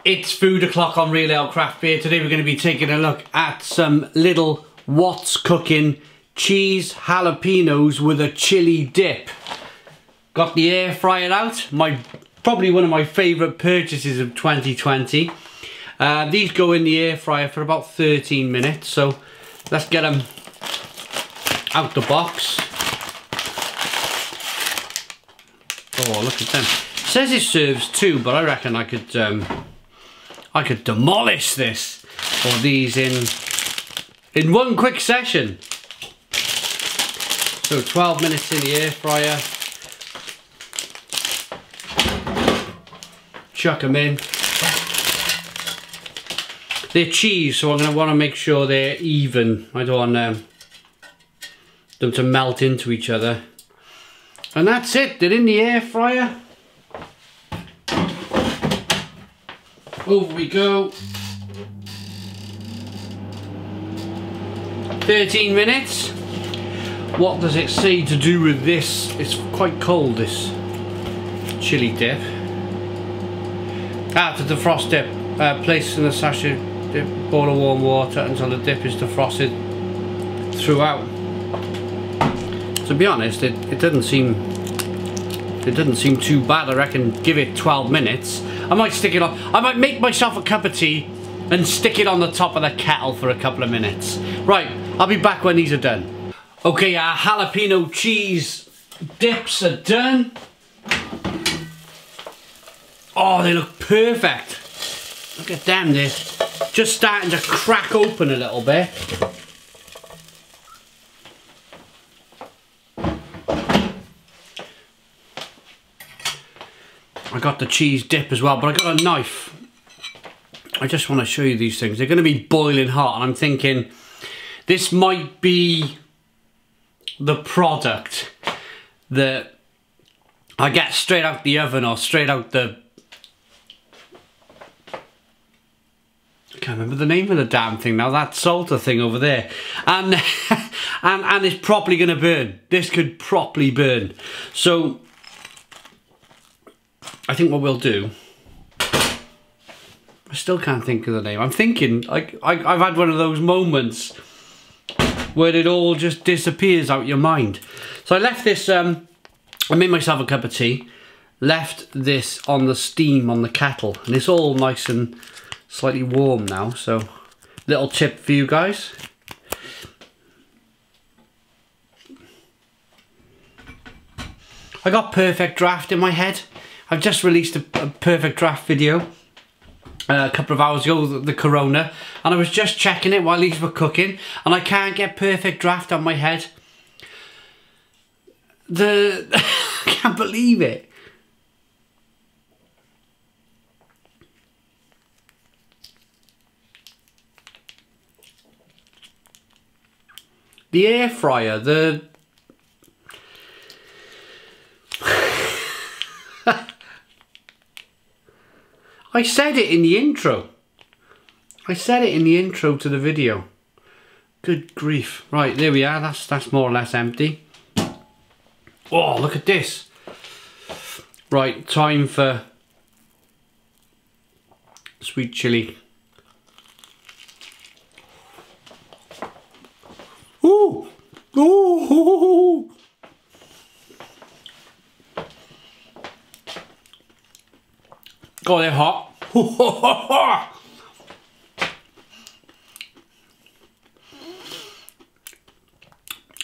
It's food o'clock on Real Ale Craft Beer. Today we're going to be taking a look at some Lidl What's Cooking cheese jalapenos with a chili dip. Got the air fryer out. Probably one of my favourite purchases of 2020. These go in the air fryer for about 13 minutes. So let's get them out the box. Oh, look at them. It says it serves two, but I reckon I could demolish this or these in one quick session. So 12 minutes in the air fryer. Chuck them in. They're cheese, so I'm going to want to make sure they're even. I don't want them to melt into each other. And that's it, they're in the air fryer. Over we go. 13 minutes. What does it say to do with this? It's quite cold, this chili dip. To defrost dip. Place in a sachet dip, bowl of warm water until the dip is defrosted throughout. To be honest, it doesn't seem too bad. I reckon give it 12 minutes. I might stick it on. I might make myself a cup of tea and stick it on the top of the kettle for a couple of minutes. Right, I'll be back when these are done. Okay, our jalapeno cheese dips are done. Oh, they look perfect. Look at them, they're just starting to crack open a little bit. I got the cheese dip as well, but I got a knife. I just want to show you these things. They're going to be boiling hot, and I'm thinking this might be the product that I get straight out the oven or straight out the... I can't remember the name of the damn thing now, that salter thing over there. And, and it's properly going to burn. This could properly burn. So I think what we'll do, I still can't think of the name. I'm thinking, I've had one of those moments where it all just disappears out your mind. So I left this, I made myself a cup of tea, left this on the steam on the kettle, and it's all nice and slightly warm now, so little tip for you guys. I got perfect draft in my head. I've just released a perfect draft video a couple of hours ago, the Corona, and I was just checking it while these were cooking, and I can't get perfect draft on my head. I can't believe it. The air fryer, I said it in the intro. I said it in the intro to the video. Good grief. Right, there we are. That's more or less empty. Oh, look at this. Right, time for sweet chili. Ooh! Ooh! Oh, they're hot.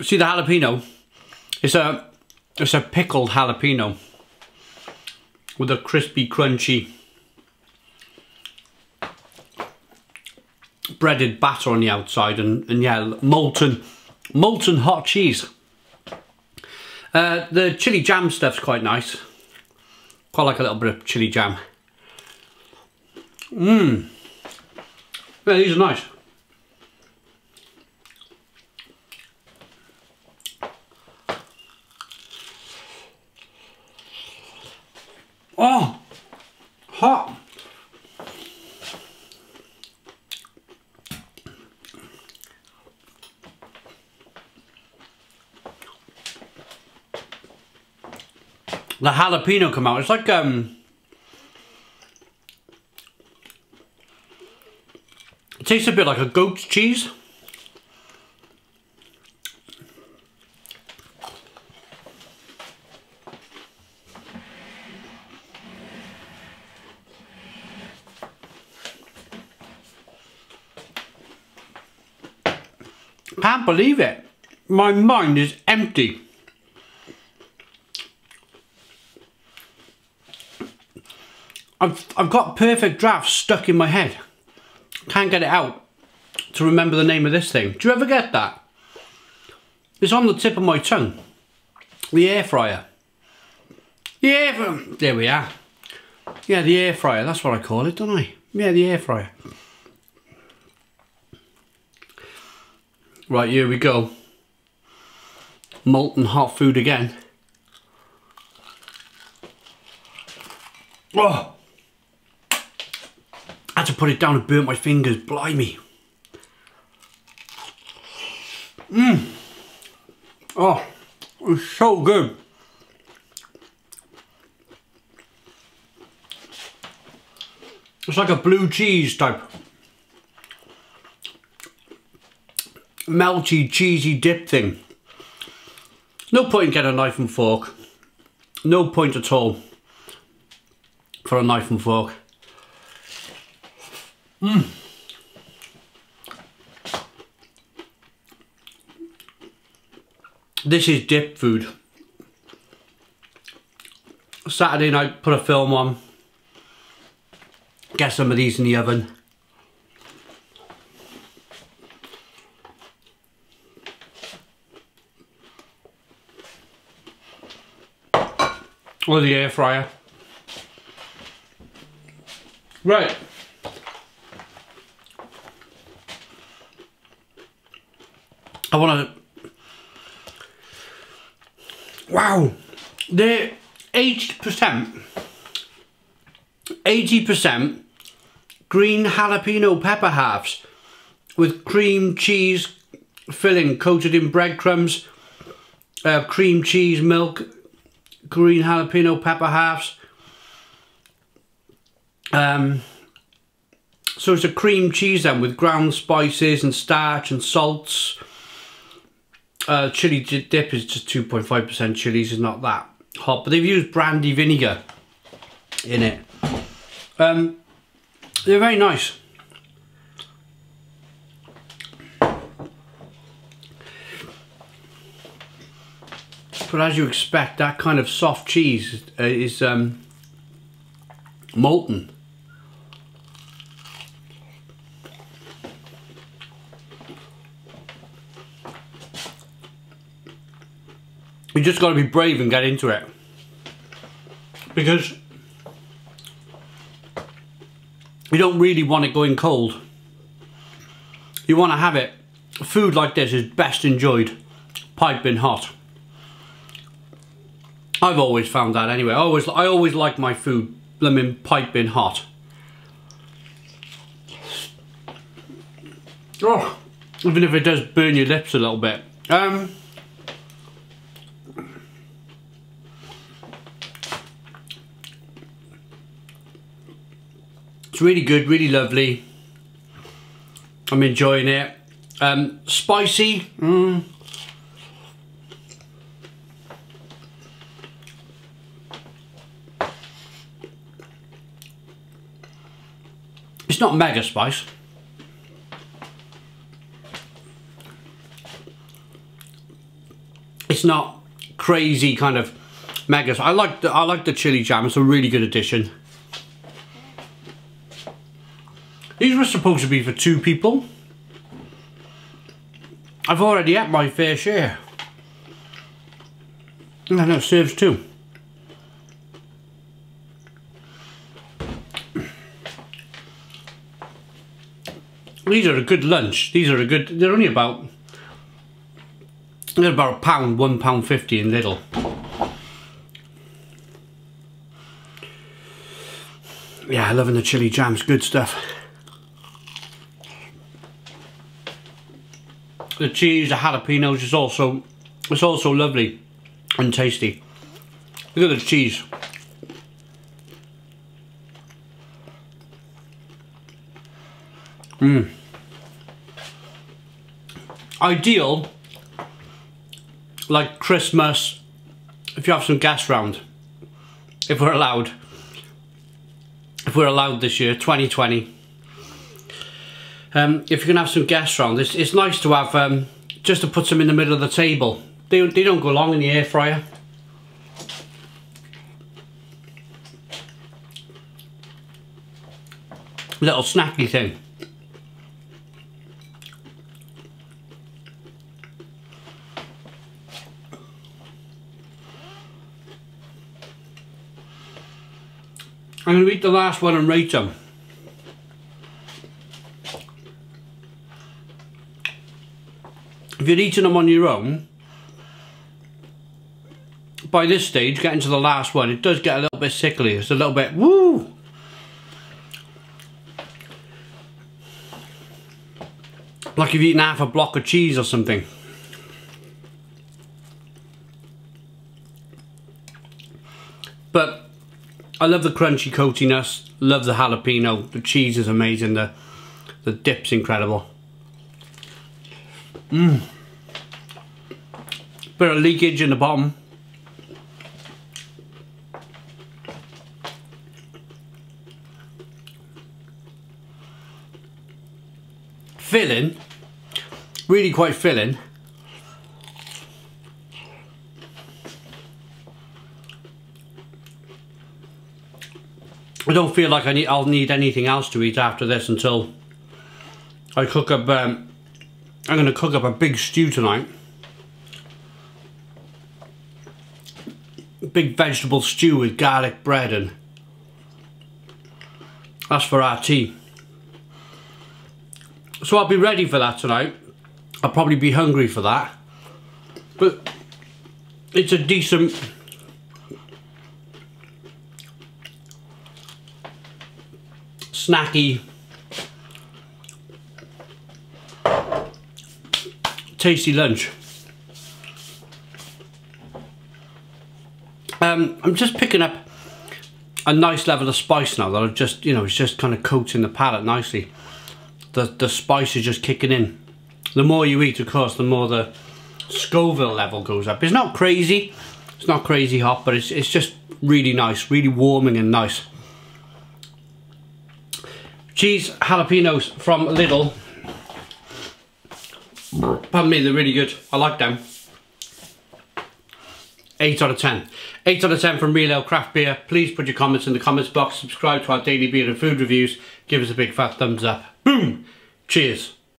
See the jalapeno? It's a pickled jalapeno with a crispy, crunchy breaded batter on the outside, and yeah, molten hot cheese. The chili jam stuff's quite nice. Quite like a little bit of chili jam. Mmm. Yeah, these are nice. Oh, hot. the jalapeno come out. It's like It tastes a bit like a goat's cheese. Can't believe it. My mind is empty. I've got perfect drafts stuck in my head. Can't get it out to remember the name of this thing. Do you ever get that? It's on the tip of my tongue. The air fryer. Yeah, there we are. Yeah, the air fryer. That's what I call it, don't I? Yeah, the air fryer. Right, here we go. Molten hot food again. Oh! I had to put it down and burnt my fingers, blimey. Oh, it's so good. It's like a blue cheese type. Melty, cheesy dip thing. No point in getting a knife and fork. No point at all for a knife and fork. This is dip food. Saturday night, put a film on. Get some of these in the oven. Or the air fryer. Right. I want to... Wow. They're 80%. 80% green jalapeno pepper halves with cream cheese filling coated in breadcrumbs, cream cheese, milk, green jalapeno pepper halves. So it's a cream cheese then with ground spices and starch and salts. Chili dip is just 2.5% chilies, is not that hot, but they've used brandy vinegar in it. They're very nice. But as you expect, that kind of soft cheese is molten. You just got to be brave and get into it, because you don't really want it going cold. You want to have it. Food like this is best enjoyed piping hot. I've always found that anyway. I always like my food blooming piping hot. Oh, even if it does burn your lips a little bit. It's really good, really lovely. I'm enjoying it. Spicy. It's not mega spice. It's not crazy kind of mega. I like the chili jam. It's a really good addition. These were supposed to be for 2 people. I've already had my fair share. And then it serves 2. These are a good lunch. These are a good... They're only about... They're about £1, £1.50 in Lidl. Yeah, loving the chili jams. Good stuff. The cheese, the jalapenos is also... It's also lovely and tasty. Look at the cheese. ideal, like Christmas, if you have some guests round, if we're allowed. If we're allowed this year, 2020. If you can have some guests round, it's nice to have, just to put some in the middle of the table. They don't go long in the air fryer. Little snacky thing. I'm going to eat the last one and rate them. If you're eating them on your own, by this stage, getting to the last one, it does get a little bit sickly. It's a little bit, woo! Like you've eaten half a block of cheese or something. But I love the crunchy coatiness, love the jalapeno, the cheese is amazing, the dip's incredible. Bit of leakage in the bottom. Filling, really quite filling. I don't feel like I'll need anything else to eat after this until I cook up, I'm going to cook up a big stew tonight. Big vegetable stew with garlic bread, and that's for our tea. So I'll be ready for that tonight. I'll probably be hungry for that. But it's a decent... snacky, tasty lunch. I'm just picking up a nice level of spice now that I've just, you know, it's just kind of coating the palate nicely. The spice is just kicking in. The more you eat, of course, the more the Scoville level goes up. It's not crazy hot, but it's just really nice, really warming and nice. Cheese jalapenos from Lidl. Pardon me, they're really good. I like them. 8 out of 10. 8 out of 10 from Real Ale Craft Beer. Please put your comments in the comments box. Subscribe to our daily beer and food reviews. Give us a big fat thumbs up. Boom! Cheers.